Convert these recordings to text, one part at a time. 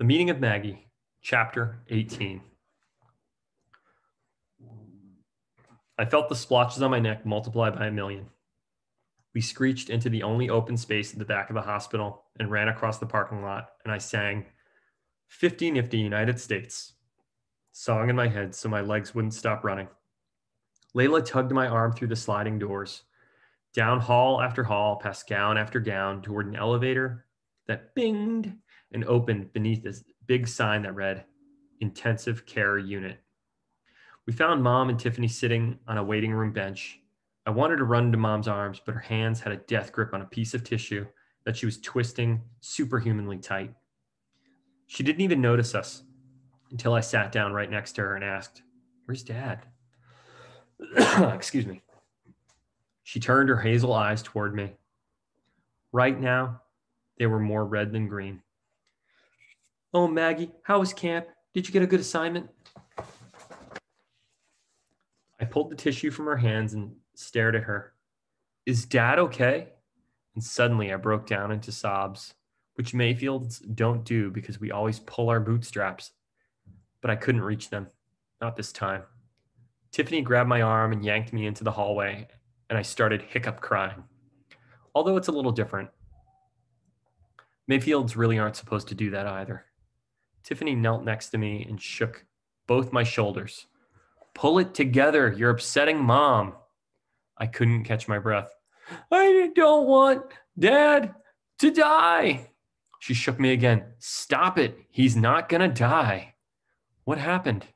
The Meaning of Maggie, Chapter 18. I felt the splotches on my neck multiply by a million. We screeched into the only open space at the back of the hospital and ran across the parking lot, and I sang 50 Nifty United States, song in my head so my legs wouldn't stop running. Layla tugged my arm through the sliding doors, down hall after hall, past gown after gown, toward an elevator that binged and opened beneath this big sign that read, Intensive Care Unit. We found Mom and Tiffany sitting on a waiting room bench. I wanted to run into Mom's arms, but her hands had a death grip on a piece of tissue that she was twisting superhumanly tight. She didn't even notice us until I sat down right next to her and asked, "Where's Dad?" Excuse me. She turned her hazel eyes toward me. Right now, they were more red than green. "Oh, Maggie, how was camp? Did you get a good assignment?" I pulled the tissue from her hands and stared at her. "Is Dad okay?" And suddenly I broke down into sobs, which Mayfields don't do because we always pull our bootstraps. But I couldn't reach them. Not this time. Tiffany grabbed my arm and yanked me into the hallway, and I started hiccup crying. Although it's a little different. Mayfields really aren't supposed to do that either. Tiffany knelt next to me and shook both my shoulders. "Pull it together. You're upsetting Mom." I couldn't catch my breath. "I don't want Dad to die." She shook me again. "Stop it. He's not going to die." "What happened?"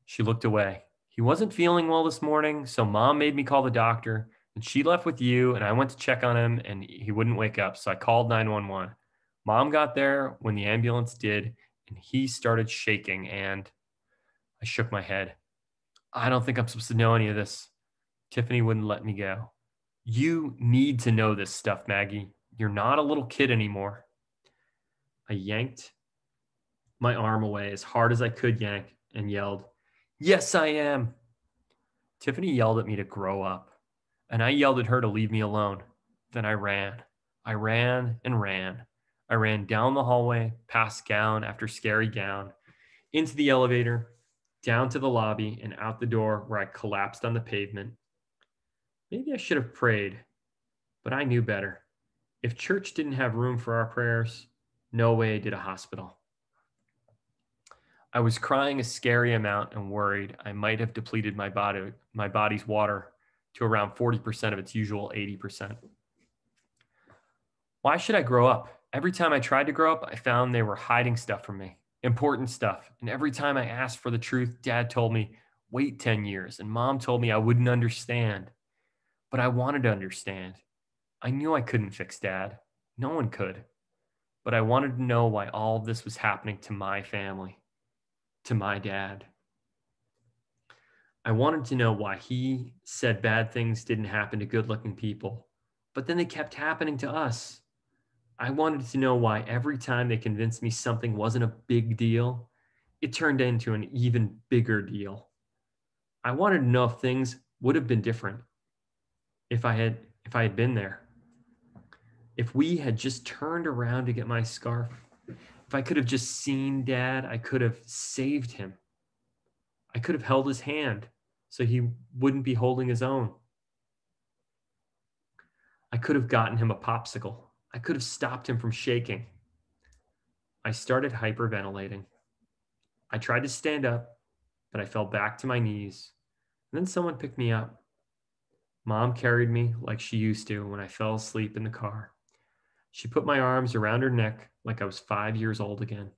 She looked away. "He wasn't feeling well this morning, so Mom made me call the doctor, and she left with you, and I went to check on him, and he wouldn't wake up, so I called 911. Mom got there when the ambulance did, and he started shaking, and..." I shook my head. "I don't think I'm supposed to know any of this." Tiffany wouldn't let me go. "You need to know this stuff, Maggie. You're not a little kid anymore." I yanked my arm away as hard as I could yank and yelled, "Yes, I am." Tiffany yelled at me to grow up, and I yelled at her to leave me alone. Then I ran. I ran and ran. I ran down the hallway, past gown after scary gown, into the elevator, down to the lobby, and out the door where I collapsed on the pavement. Maybe I should have prayed, but I knew better. If church didn't have room for our prayers, no way did a hospital. I was crying a scary amount and worried I might have depleted my body's water to around 40% of its usual 80%. Why should I grow up? Every time I tried to grow up, I found they were hiding stuff from me, important stuff. And every time I asked for the truth, Dad told me, "Wait 10 years." And Mom told me I wouldn't understand. But I wanted to understand. I knew I couldn't fix Dad. No one could. But I wanted to know why all of this was happening to my family, to my dad. I wanted to know why he said bad things didn't happen to good-looking people, but then they kept happening to us. I wanted to know why every time they convinced me something wasn't a big deal, it turned into an even bigger deal. I wanted to know if things would have been different if I had been there. If we had just turned around to get my scarf, if I could have just seen Dad, I could have saved him. I could have held his hand so he wouldn't be holding his own. I could have gotten him a popsicle. I could have stopped him from shaking. I started hyperventilating. I tried to stand up, but I fell back to my knees. And then someone picked me up. Mom carried me like she used to when I fell asleep in the car. She put my arms around her neck like I was 5 years old again.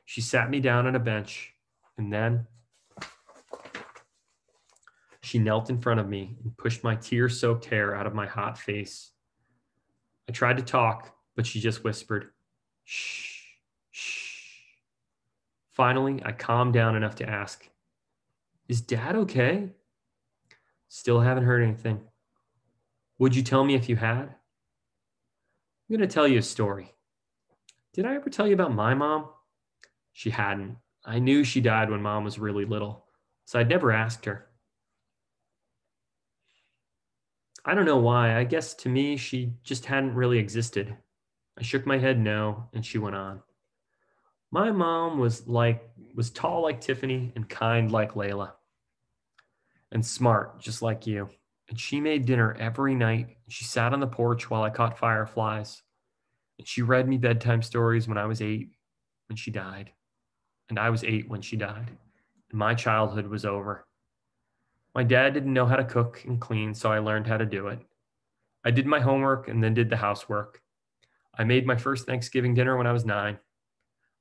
She sat me down on a bench, and then she knelt in front of me and pushed my tear-soaked hair out of my hot face. I tried to talk, but she just whispered, "Shh, shh." Finally, I calmed down enough to ask, "Is Dad okay?" "Still haven't heard anything." "Would you tell me if you had?" "I'm going to tell you a story." "Did I ever tell you about my mom?" She hadn't. I knew she died when Mom was really little, so I'd never asked her. I don't know why. I guess to me, she just hadn't really existed. I shook my head no, and she went on. My mom was tall like Tiffany and kind like Layla and smart just like you. And she made dinner every night. She sat on the porch while I caught fireflies. And she read me bedtime stories when I was 8 when she died. And I was 8 when she died. And my childhood was over. My dad didn't know how to cook and clean, so I learned how to do it. I did my homework and then did the housework. I made my first Thanksgiving dinner when I was 9.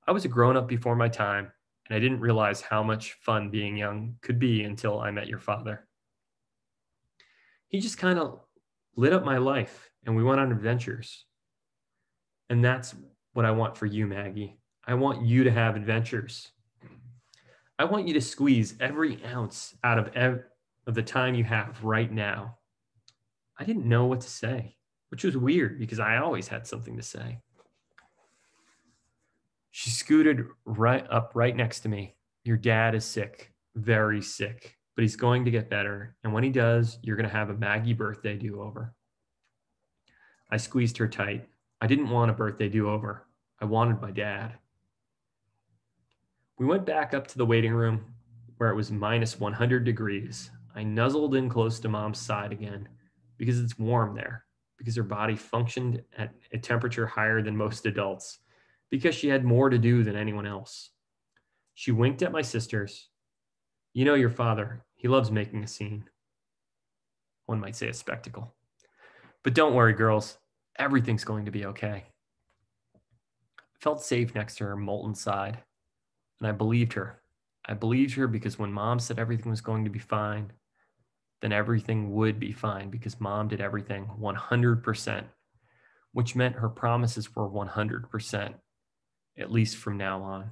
I was a grown up before my time, and I didn't realize how much fun being young could be until I met your father. He just kind of lit up my life, and we went on adventures. And that's what I want for you, Maggie. I want you to have adventures. I want you to squeeze every ounce out of the time you have right now. I didn't know what to say, which was weird because I always had something to say. She scooted right next to me. Your dad is sick, very sick, but he's going to get better. And when he does, you're going to have a Maggie birthday do-over. I squeezed her tight. I didn't want a birthday do-over. I wanted my dad. We went back up to the waiting room where it was minus 100 degrees. I nuzzled in close to Mom's side again because it's warm there, because her body functioned at a temperature higher than most adults, because she had more to do than anyone else. She winked at my sisters. You know your father, he loves making a scene. One might say a spectacle. But don't worry, girls, everything's going to be okay. I felt safe next to her molten side, and I believed her. I believed her because when Mom said everything was going to be fine, then everything would be fine because Mom did everything 100%, which meant her promises were 100%, at least from now on.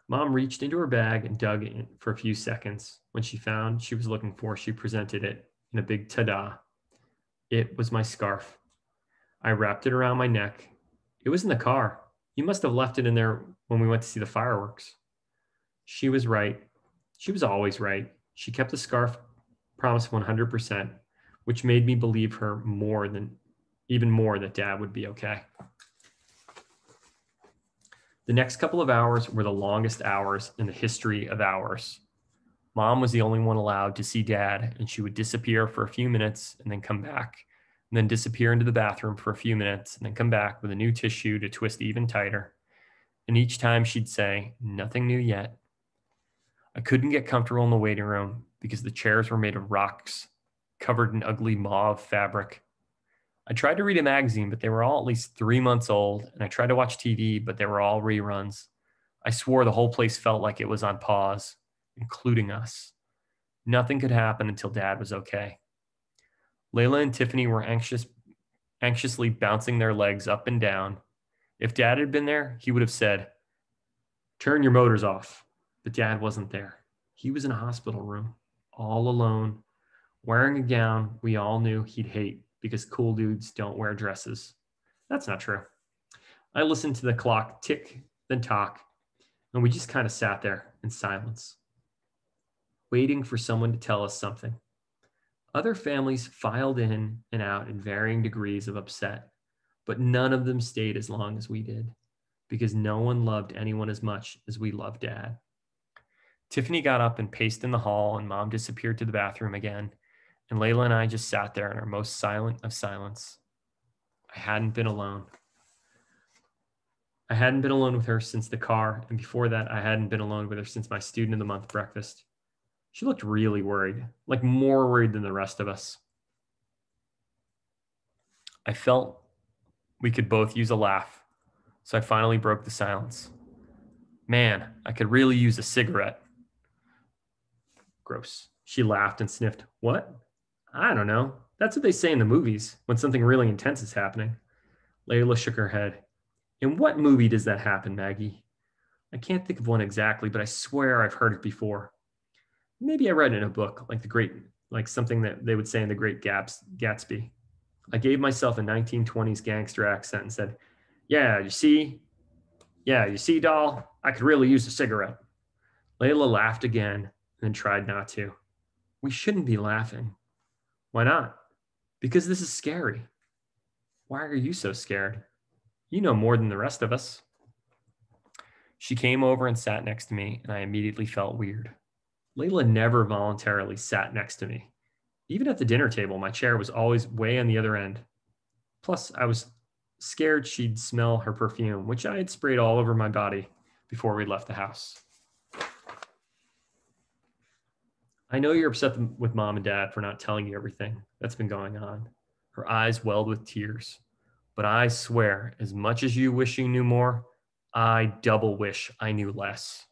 Mom reached into her bag and dug in for a few seconds. When she found she was looking for, she presented it in a big ta-da. It was my scarf. I wrapped it around my neck. It was in the car. You must have left it in there when we went to see the fireworks. She was right. She was always right. She kept the scarf promise 100%, which made me believe her even more that Dad would be okay. The next couple of hours were the longest hours in the history of hours. Mom was the only one allowed to see Dad, and she would disappear for a few minutes and then come back, and then disappear into the bathroom for a few minutes and then come back with a new tissue to twist even tighter. And each time she'd say, "Nothing new yet." I couldn't get comfortable in the waiting room because the chairs were made of rocks covered in ugly mauve fabric. I tried to read a magazine, but they were all at least 3 months old, and I tried to watch TV, but they were all reruns. I swore the whole place felt like it was on pause, including us. Nothing could happen until Dad was okay. Layla and Tiffany were anxiously bouncing their legs up and down. If Dad had been there, he would have said, "Turn your motors off." But Dad wasn't there. He was in a hospital room, all alone, wearing a gown we all knew he'd hate because cool dudes don't wear dresses. That's not true. I listened to the clock tick, then talk, and we just kind of sat there in silence, waiting for someone to tell us something. Other families filed in and out in varying degrees of upset, but none of them stayed as long as we did, because no one loved anyone as much as we loved Dad. Tiffany got up and paced in the hall, and Mom disappeared to the bathroom again, and Layla and I just sat there in our most silent of silence. I hadn't been alone. I hadn't been alone with her since the car, and before that, I hadn't been alone with her since my student of the month breakfast. She looked really worried, like more worried than the rest of us. I felt we could both use a laugh, so I finally broke the silence. "Man, I could really use a cigarette." Gross. She laughed and sniffed. "What?" "I don't know. That's what they say in the movies when something really intense is happening." Layla shook her head. "In what movie does that happen, Maggie?" "I can't think of one exactly, but I swear I've heard it before. Maybe I read it in a book, like something that they would say in The Great Gatsby." I gave myself a 1920s gangster accent and said, Yeah, you see, doll, I could really use a cigarette." Layla laughed again and then tried not to. "We shouldn't be laughing." "Why not?" "Because this is scary." "Why are you so scared? You know more than the rest of us." She came over and sat next to me, and I immediately felt weird. Layla never voluntarily sat next to me. Even at the dinner table, my chair was always way on the other end. Plus, I was scared she'd smell her perfume, which I had sprayed all over my body before we left the house. I know you're upset with mom and dad for not telling you everything that's been going on. Her eyes welled with tears. But I swear, as much as you wish you knew more, I double wish I knew less.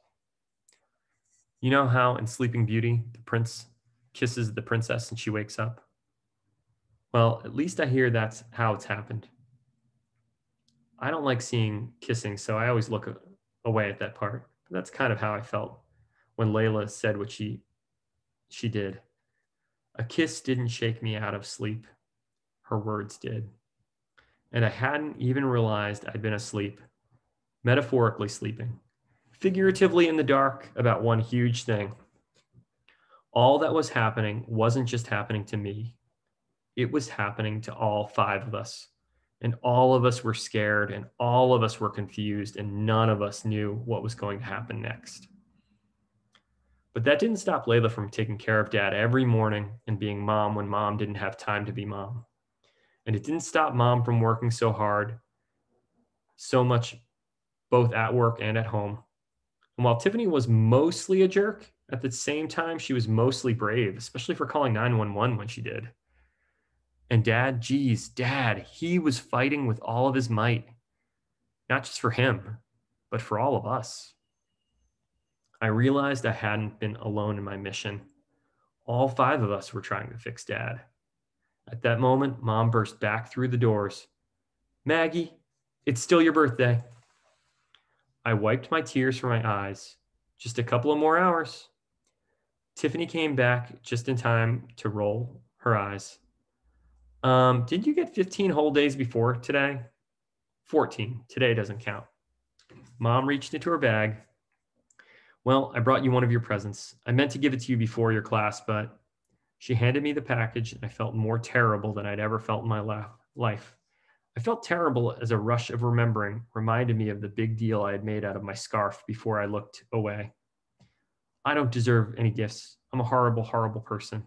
You know how in Sleeping Beauty, the prince kisses the princess and she wakes up? Well, at least I hear that's how it's happened. I don't like seeing kissing, so I always look away at that part. But that's kind of how I felt when Layla said what she did. A kiss didn't shake me out of sleep. Her words did. And I hadn't even realized I'd been asleep, metaphorically sleeping, figuratively in the dark about one huge thing. All that was happening wasn't just happening to me. It was happening to all five of us. And all of us were scared and all of us were confused and none of us knew what was going to happen next. But that didn't stop Layla from taking care of dad every morning and being mom when mom didn't have time to be mom. And it didn't stop mom from working so hard, so much, both at work and at home. And while Tiffany was mostly a jerk, at the same time, she was mostly brave, especially for calling 911 when she did. And dad, geez, dad, he was fighting with all of his might, not just for him, but for all of us. I realized I hadn't been alone in my mission. All five of us were trying to fix dad. At that moment, mom burst back through the doors. Maggie, it's still your birthday. I wiped my tears from my eyes. Just a couple of more hours. Tiffany came back just in time to roll her eyes. Did you get 15 whole days before today? 14. Today doesn't count. Mom reached into her bag. Well, I brought you one of your presents. I meant to give it to you before your class, but she handed me the package and I felt more terrible than I'd ever felt in my life. I felt terrible as a rush of remembering reminded me of the big deal I had made out of my scarf before I looked away. I don't deserve any gifts. I'm a horrible, horrible person.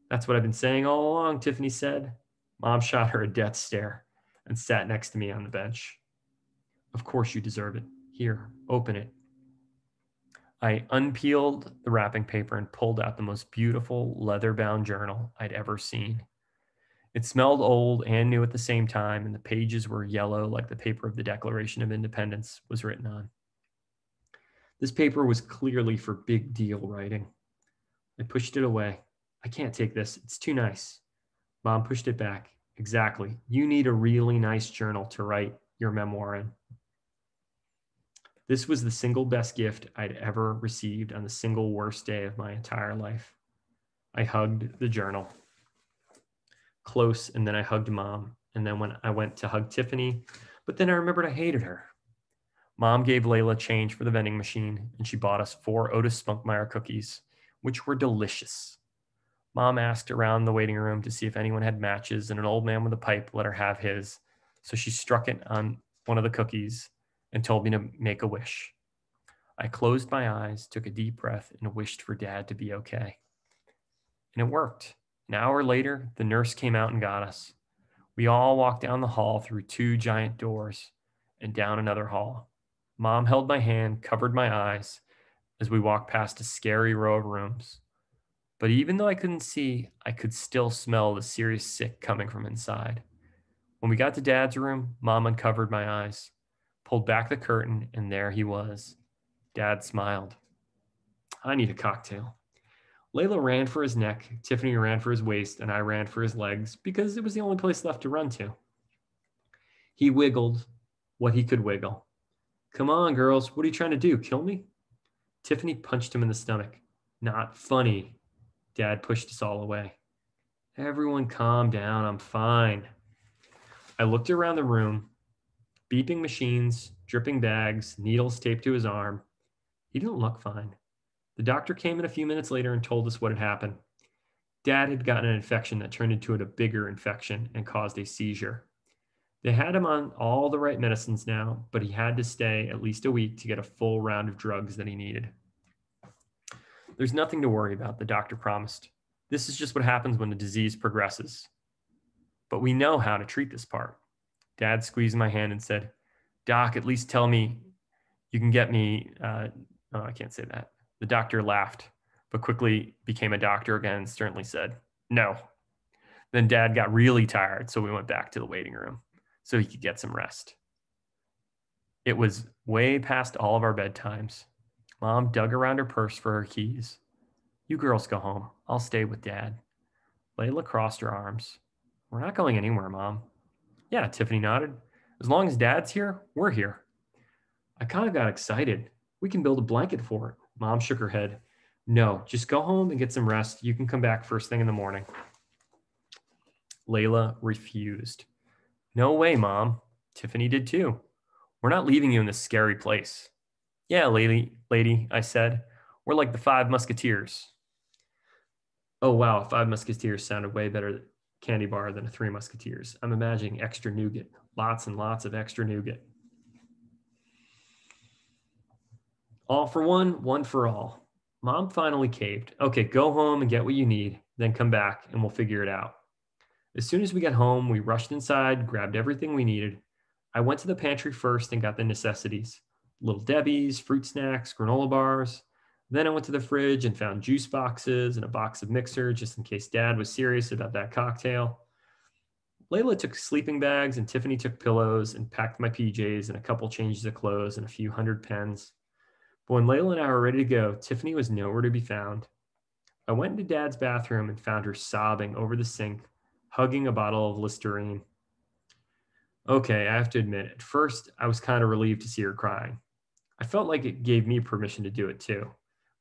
That's what I've been saying all along, Tiffany said. Mom shot her a death stare and sat next to me on the bench. Of course you deserve it. Here, open it. I unpeeled the wrapping paper and pulled out the most beautiful leather-bound journal I'd ever seen. It smelled old and new at the same time, and the pages were yellow like the paper of the Declaration of Independence was written on. This paper was clearly for big deal writing. I pushed it away. I can't take this. It's too nice. Mom pushed it back. Exactly. You need a really nice journal to write your memoir in. This was the single best gift I'd ever received on the single worst day of my entire life. I hugged the journal close, and then I hugged Mom. And then when I went to hug Tiffany, but then I remembered I hated her. Mom gave Layla change for the vending machine, and she bought us 4 Otis Spunkmeyer cookies, which were delicious. Mom asked around the waiting room to see if anyone had matches, and an old man with a pipe let her have his. So she struck it on one of the cookies and told me to make a wish. I closed my eyes, took a deep breath, and wished for Dad to be okay. And it worked. An hour later, the nurse came out and got us. We all walked down the hall through 2 giant doors and down another hall. Mom held my hand, covered my eyes as we walked past a scary row of rooms. But even though I couldn't see, I could still smell the serious sick coming from inside. When we got to Dad's room, Mom uncovered my eyes, pulled back the curtain, and there he was. Dad smiled. I need a cocktail. Layla ran for his neck, Tiffany ran for his waist, and I ran for his legs because it was the only place left to run to. He wiggled what he could wiggle. Come on, girls, what are you trying to do, kill me? Tiffany punched him in the stomach. Not funny. Dad pushed us all away. Everyone calm down, I'm fine. I looked around the room, beeping machines, dripping bags, needles taped to his arm. He didn't look fine. The doctor came in a few minutes later and told us what had happened. Dad had gotten an infection that turned into a bigger infection and caused a seizure. They had him on all the right medicines now, but he had to stay at least a week to get a full round of drugs that he needed. There's nothing to worry about, the doctor promised. This is just what happens when the disease progresses. But we know how to treat this part. Dad squeezed my hand and said, Doc, at least tell me you can get me. Oh, I can't say that. The doctor laughed, but quickly became a doctor again and sternly said, no. Then Dad got really tired, so we went back to the waiting room so he could get some rest. It was way past all of our bedtimes. Mom dug around her purse for her keys. You girls go home. I'll stay with Dad. Layla crossed her arms. We're not going anywhere, Mom. Yeah, Tiffany nodded. As long as Dad's here, we're here. I kind of got excited. We can build a blanket for it. Mom shook her head. No, just go home and get some rest. You can come back first thing in the morning. Layla refused. No way, Mom. Tiffany did too. We're not leaving you in this scary place. Yeah, lady, I said. We're like the Five Musketeers. Oh, wow, Five Musketeers sounded way better candy bar than a Three Musketeers. I'm imagining extra nougat. Lots and lots of extra nougat. All for one, one for all. Mom finally caved. Okay, go home and get what you need, then come back and we'll figure it out. As soon as we got home, we rushed inside, grabbed everything we needed. I went to the pantry first and got the necessities. Little Debbie's, fruit snacks, granola bars. Then I went to the fridge and found juice boxes and a box of mixer just in case Dad was serious about that cocktail. Layla took sleeping bags and Tiffany took pillows and packed my PJs and a couple changes of clothes and a few hundred pens. But when Layla and I were ready to go, Tiffany was nowhere to be found. I went into Dad's bathroom and found her sobbing over the sink, hugging a bottle of Listerine. Okay, I have to admit, at first I was kind of relieved to see her crying. I felt like it gave me permission to do it too.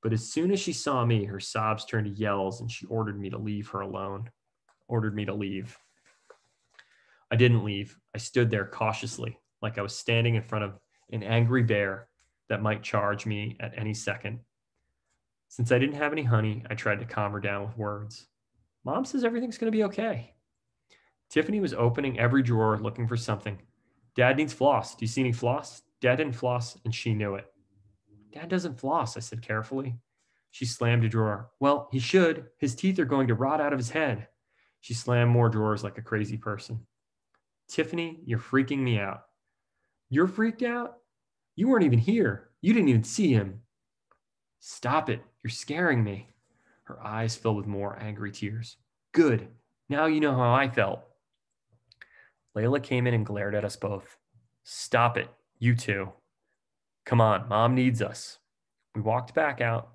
But as soon as she saw me, her sobs turned to yells and she ordered me to leave her alone. Ordered me to leave. I didn't leave. I stood there cautiously, like I was standing in front of an angry bear that might charge me at any second. Since I didn't have any honey, I tried to calm her down with words. Mom says everything's going to be okay. Tiffany was opening every drawer looking for something. Dad needs floss. Do you see any floss? Dad didn't floss, and she knew it. Dad doesn't floss, I said carefully. She slammed a drawer. Well, he should. His teeth are going to rot out of his head. She slammed more drawers like a crazy person. Tiffany, you're freaking me out. You're freaked out? You weren't even here. You didn't even see him. Stop it. You're scaring me. Her eyes filled with more angry tears. Good. Now you know how I felt. Layla came in and glared at us both. Stop it. You two. Come on. Mom needs us. We walked back out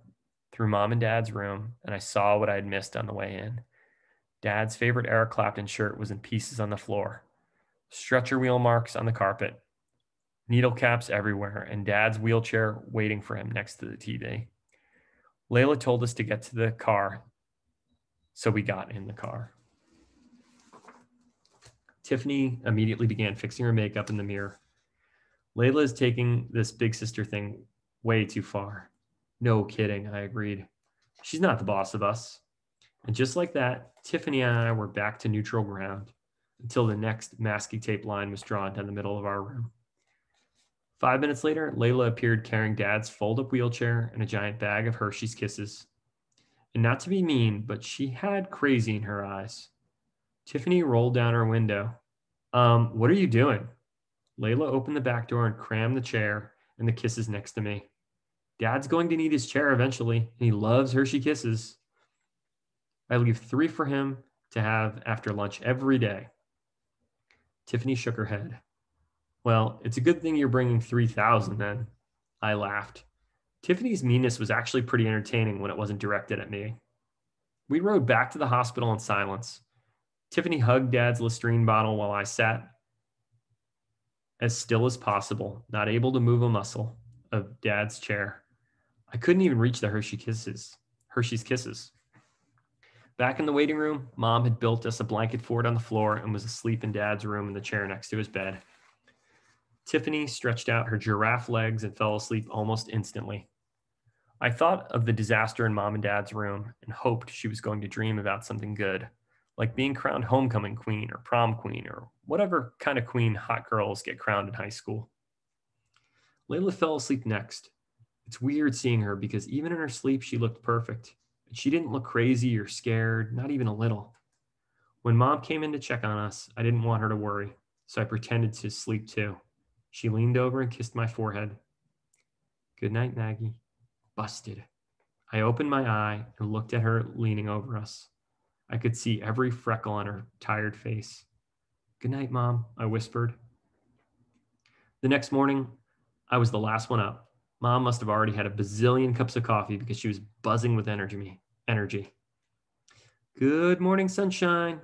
through Mom and Dad's room, and I saw what I had missed on the way in. Dad's favorite Eric Clapton shirt was in pieces on the floor. Stretcher wheel marks on the carpet. Needle caps everywhere, and Dad's wheelchair waiting for him next to the TV. Layla told us to get to the car, so we got in the car. Tiffany immediately began fixing her makeup in the mirror. Layla is taking this big sister thing way too far. No kidding, I agreed. She's not the boss of us. And just like that, Tiffany and I were back to neutral ground until the next masking tape line was drawn down the middle of our room. 5 minutes later, Layla appeared carrying Dad's fold-up wheelchair and a giant bag of Hershey's Kisses. And not to be mean, but she had crazy in her eyes. Tiffany rolled down her window. What are you doing? Layla opened the back door and crammed the chair and the Kisses next to me. Dad's going to need his chair eventually, and he loves Hershey Kisses. I leave 3 for him to have after lunch every day. Tiffany shook her head. Well, it's a good thing you're bringing 3,000 then. I laughed. Tiffany's meanness was actually pretty entertaining when it wasn't directed at me. We rode back to the hospital in silence. Tiffany hugged Dad's Listerine bottle while I sat as still as possible, not able to move a muscle of Dad's chair. I couldn't even reach the Hershey's Kisses. Back in the waiting room, Mom had built us a blanket fort on the floor and was asleep in Dad's room in the chair next to his bed. Tiffany stretched out her giraffe legs and fell asleep almost instantly. I thought of the disaster in Mom and Dad's room and hoped she was going to dream about something good, like being crowned homecoming queen or prom queen or whatever kind of queen hot girls get crowned in high school. Layla fell asleep next. It's weird seeing her because even in her sleep, she looked perfect. And she didn't look crazy or scared, not even a little. When mom came in to check on us, I didn't want her to worry, so I pretended to sleep too. She leaned over and kissed my forehead. Good night, Maggie. Busted. I opened my eye and looked at her leaning over us. I could see every freckle on her tired face. Good night, Mom, I whispered. The next morning, I was the last one up. Mom must have already had a bazillion cups of coffee because she was buzzing with energy. Good morning, sunshine.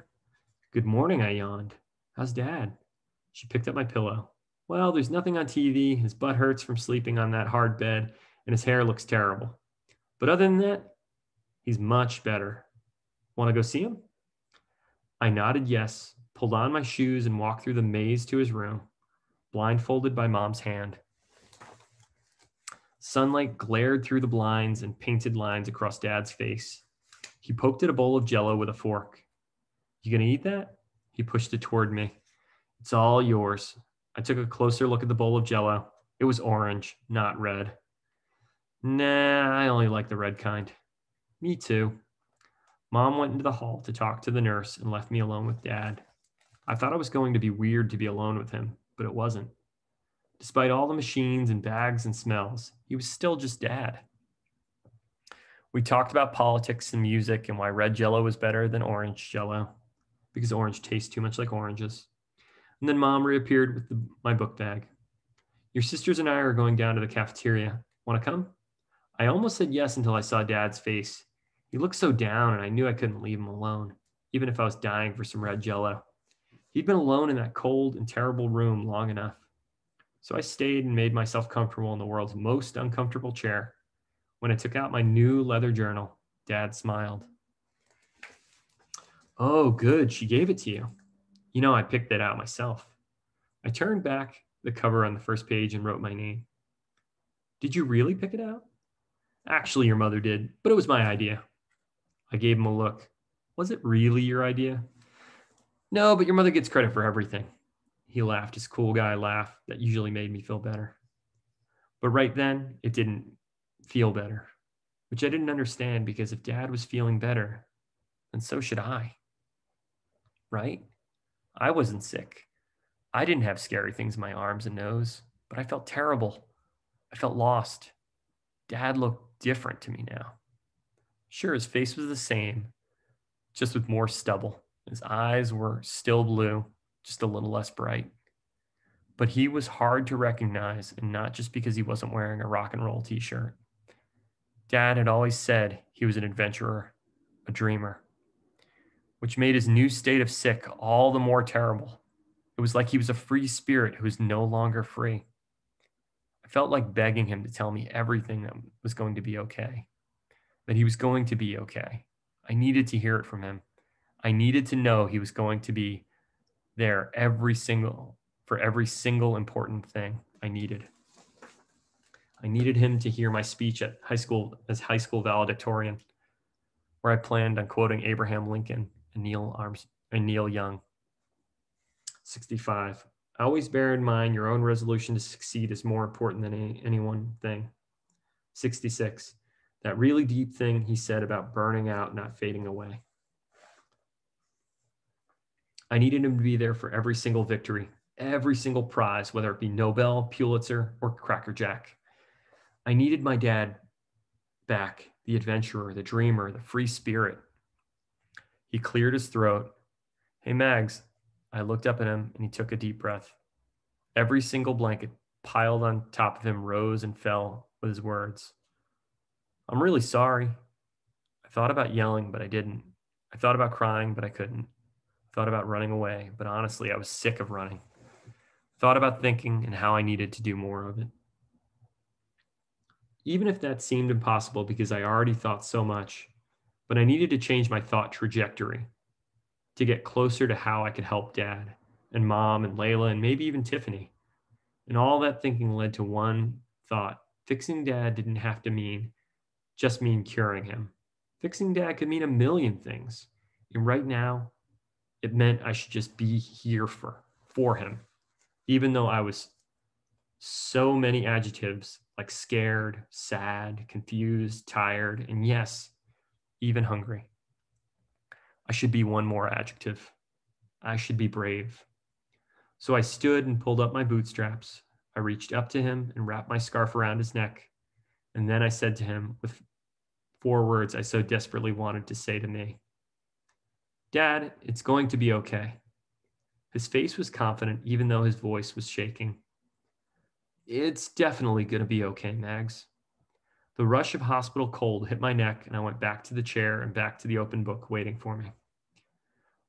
Good morning, I yawned. How's Dad? She picked up my pillow. Well, there's nothing on TV. His butt hurts from sleeping on that hard bed, and his hair looks terrible. But other than that, he's much better. Want to go see him? I nodded yes, pulled on my shoes, and walked through the maze to his room, blindfolded by Mom's hand. Sunlight glared through the blinds and painted lines across Dad's face. He poked at a bowl of Jell-O with a fork. You gonna eat that? He pushed it toward me. It's all yours. I took a closer look at the bowl of Jell-O. It was orange, not red. Nah, I only like the red kind. Me too. Mom went into the hall to talk to the nurse and left me alone with Dad. I thought it was going to be weird to be alone with him, but it wasn't. Despite all the machines and bags and smells, he was still just Dad. We talked about politics and music and why red Jell-O was better than orange Jell-O, because orange tastes too much like oranges. And then Mom reappeared with my book bag. Your sisters and I are going down to the cafeteria. Want to come? I almost said yes until I saw Dad's face. He looked so down, and I knew I couldn't leave him alone, even if I was dying for some red Jell-O. He'd been alone in that cold and terrible room long enough. So I stayed and made myself comfortable in the world's most uncomfortable chair. When I took out my new leather journal, Dad smiled. Oh, good, she gave it to you. You know, I picked that out myself. I turned back the cover on the first page and wrote my name. Did you really pick it out? Actually, your mother did, but it was my idea. I gave him a look. Was it really your idea? No, but your mother gets credit for everything. He laughed his cool guy laugh that usually made me feel better. But right then, it didn't feel better, which I didn't understand because if Dad was feeling better, then so should I. Right? I wasn't sick. I didn't have scary things in my arms and nose, but I felt terrible. I felt lost. Dad looked different to me now. Sure, his face was the same, just with more stubble. His eyes were still blue, just a little less bright. But he was hard to recognize, and not just because he wasn't wearing a rock and roll t-shirt. Dad had always said he was an adventurer, a dreamer, which made his new state of sick all the more terrible. It was like he was a free spirit who was no longer free. I felt like begging him to tell me everything that was going to be okay, that he was going to be okay. I needed to hear it from him. I needed to know he was going to be there for every single important thing I needed. I needed him to hear my speech at high school as high school valedictorian, where I planned on quoting Abraham Lincoln and Neil Young. 65. Always bear in mind your own resolution to succeed is more important than any one thing. 66. That really deep thing he said about burning out, not fading away. I needed him to be there for every single victory, every single prize, whether it be Nobel, Pulitzer, or Cracker Jack. I needed my dad back, the adventurer, the dreamer, the free spirit. He cleared his throat. Hey, Mags. I looked up at him and he took a deep breath. Every single blanket piled on top of him rose and fell with his words. I'm really sorry. I thought about yelling, but I didn't. I thought about crying, but I couldn't. I thought about running away, but honestly, I was sick of running. I thought about thinking and how I needed to do more of it. Even if that seemed impossible because I already thought so much, but I needed to change my thought trajectory to get closer to how I could help Dad and Mom and Layla and maybe even Tiffany. And all that thinking led to one thought. Fixing Dad didn't have to just mean curing him. Fixing Dad could mean a million things. And right now, It meant I should just be here for him, even though I was so many adjectives like scared, sad, confused, tired, and yes, even hungry. I should be one more adjective. I should be brave. So I stood and pulled up my bootstraps. I reached up to him and wrapped my scarf around his neck. And then I said to him with 4 words I so desperately wanted to say to me, Dad, it's going to be okay. His face was confident, even though his voice was shaking. It's definitely going to be okay, Mags. The rush of hospital cold hit my neck, and I went back to the chair and back to the open book waiting for me.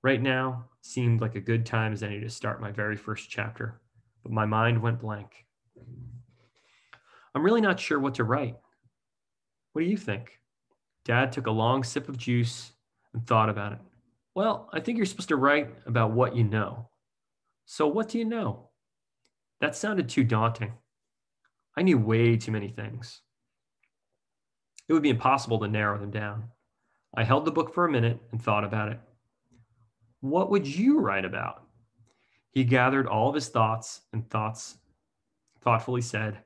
Right now seemed like a good time as any to start my very first chapter, but my mind went blank. I'm really not sure what to write. What do you think? Dad took a long sip of juice and thought about it. Well, I think you're supposed to write about what you know. So what do you know? That sounded too daunting. I knew way too many things. It would be impossible to narrow them down. I held the book for a minute and thought about it. What would you write about? He gathered all of his thoughts and thoughtfully said,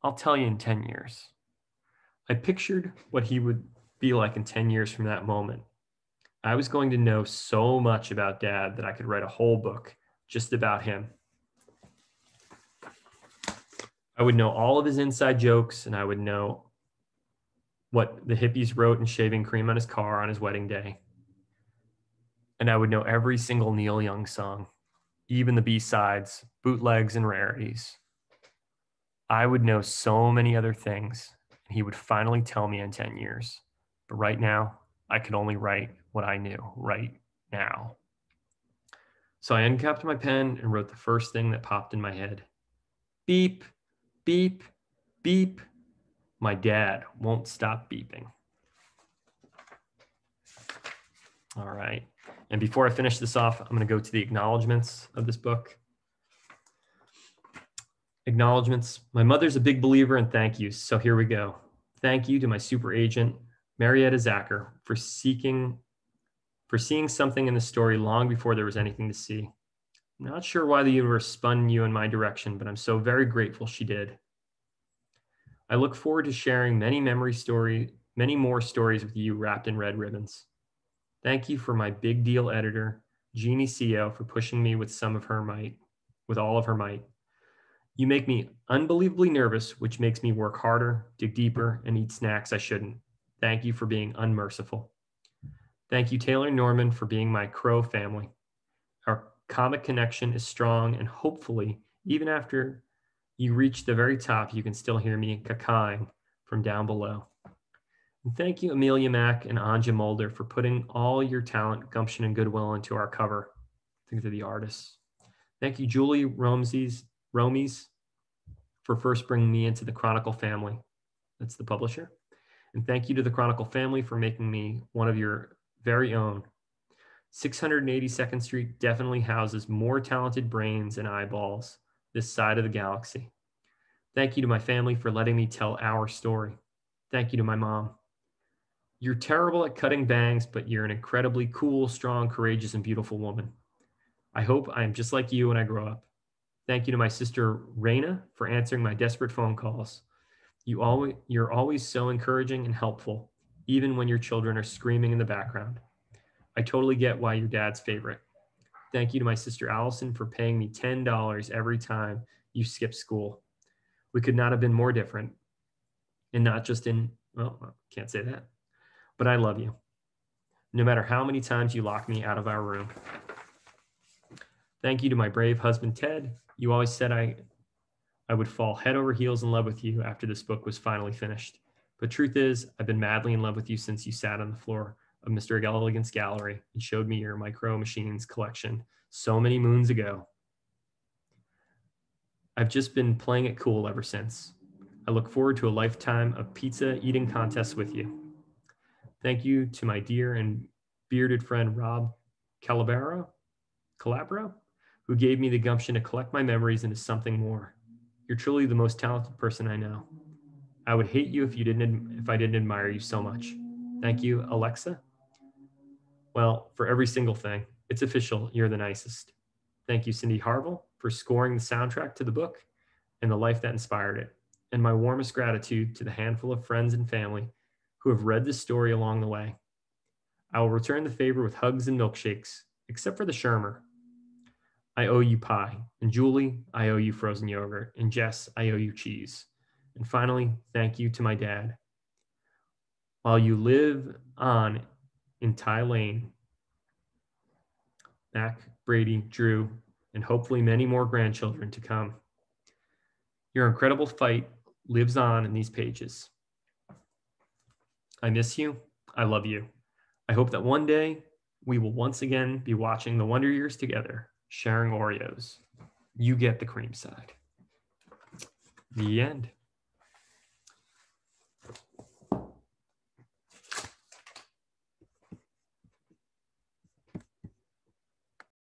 I'll tell you in 10 years. I pictured what he would be like in 10 years from that moment. I was going to know so much about Dad that I could write a whole book just about him. I would know all of his inside jokes, and I would know what the hippies wrote in shaving cream on his car on his wedding day. And I would know every single Neil Young song, even the B-sides, bootlegs, and rarities. I would know so many other things, and he would finally tell me in 10 years. But right now, I could only write what I knew right now. So I uncapped my pen and wrote the first thing that popped in my head. Beep, beep, beep. My dad won't stop beeping. All right. And before I finish this off, I'm going to go to the acknowledgments of this book. Acknowledgments. My mother's a big believer in thank yous, so here we go. Thank you to my super agent, Marietta Zacher, for seeing something in the story long before there was anything to see. I'm not sure why the universe spun you in my direction, but I'm so very grateful she did. I look forward to sharing many more stories with you wrapped in red ribbons. Thank you for my big deal editor, Jeannie CEO, for pushing me with all of her might. You make me unbelievably nervous, which makes me work harder, dig deeper, and eat snacks I shouldn't. Thank you for being unmerciful. Thank you, Taylor Norman, for being my Crow family. Our comic connection is strong, and hopefully, even after you reach the very top, you can still hear me cacaing from down below. And thank you, Amelia Mack and Anja Mulder, for putting all your talent, gumption, and goodwill into our cover. I think they're the artists. Thank you, Julie Romies, for first bringing me into the Chronicle family. That's the publisher. And thank you to the Chronicle family for making me one of your very own. 682nd Street definitely houses more talented brains and eyeballs this side of the galaxy. Thank you to my family for letting me tell our story. Thank you to my mom. You're terrible at cutting bangs, but you're an incredibly cool, strong, courageous, and beautiful woman. I hope I am just like you when I grow up. Thank you to my sister, Raina, for answering my desperate phone calls. You're always so encouraging and helpful, even when your children are screaming in the background. I totally get why you're Dad's favorite. Thank you to my sister, Allison, for paying me $10 every time you skip school. We could not have been more different. And not just well, can't say that. But I love you, no matter how many times you lock me out of our room. Thank you to my brave husband, Ted. You always said I would fall head over heels in love with you after this book was finally finished. But truth is, I've been madly in love with you since you sat on the floor of Mr. Elegant's gallery and showed me your Micro Machines collection so many moons ago. I've just been playing it cool ever since. I look forward to a lifetime of pizza eating contests with you. Thank you to my dear and bearded friend, Rob Calabro, who gave me the gumption to collect my memories into something more. You're truly the most talented person I know. I would hate you if I didn't admire you so much. Thank you, Alexa. Well, for every single thing. It's official. You're the nicest. Thank you, Cindy Harville, for scoring the soundtrack to the book and the life that inspired it. And my warmest gratitude to the handful of friends and family who have read this story along the way. I will return the favor with hugs and milkshakes, except for the Shermer. I owe you pie. And Julie, I owe you frozen yogurt. And Jess, I owe you cheese. And finally, thank you to my dad. While you live on in Ty Lane, Mac, Brady, Drew, and hopefully many more grandchildren to come. Your incredible fight lives on in these pages. I miss you. I love you. I hope that one day we will once again be watching the Wonder Years together, sharing Oreos. You get the cream side. The end.